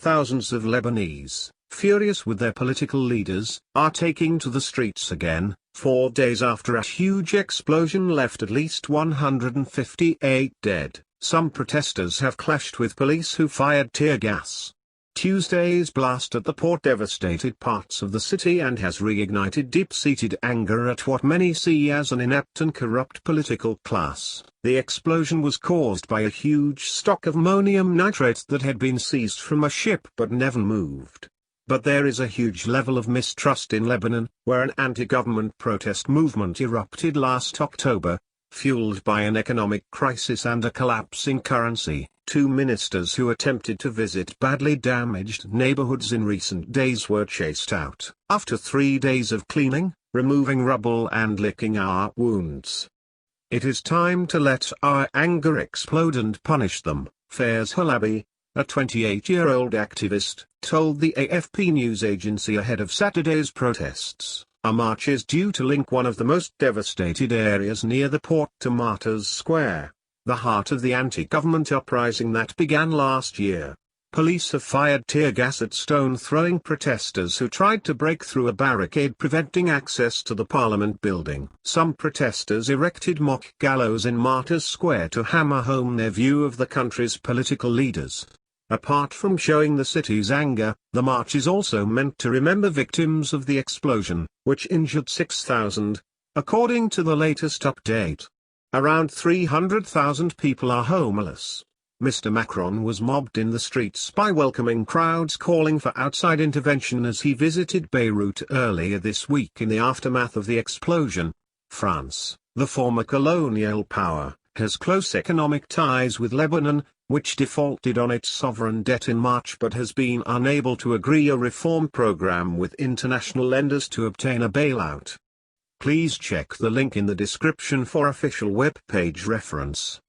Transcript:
Thousands of Lebanese, furious with their political leaders, are taking to the streets again, 4 days after a huge explosion left at least 158 dead. Some protesters have clashed with police who fired tear gas. Tuesday's blast at the port devastated parts of the city and has reignited deep-seated anger at what many see as an inept and corrupt political class. The explosion was caused by a huge stock of ammonium nitrate that had been seized from a ship but never moved. But there is a huge level of mistrust in Lebanon, where an anti-government protest movement erupted last October, fueled by an economic crisis and a collapsing currency. 2 ministers who attempted to visit badly damaged neighborhoods in recent days were chased out. After 3 days of cleaning, removing rubble and licking our wounds. It is time to let our anger explode and punish them, Faiz Halabi, a 28-year-old activist, told the AFP news agency ahead of Saturday's protests. A march is due to link one of the most devastated areas near the port to Martyrs Square, the heart of the anti-government uprising that began last year. Police have fired tear gas at stone-throwing protesters who tried to break through a barricade preventing access to the parliament building. Some protesters erected mock gallows in Martyrs Square to hammer home their view of the country's political leaders. Apart from showing the city's anger, the march is also meant to remember victims of the explosion, which injured 6,000, according to the latest update. Around 300,000 people are homeless. Mr. Macron was mobbed in the streets by welcoming crowds calling for outside intervention as he visited Beirut earlier this week in the aftermath of the explosion. France, the former colonial power, has close economic ties with Lebanon, which defaulted on its sovereign debt in March but has been unable to agree a reform program with international lenders to obtain a bailout. Please check the link in the description for official web page reference.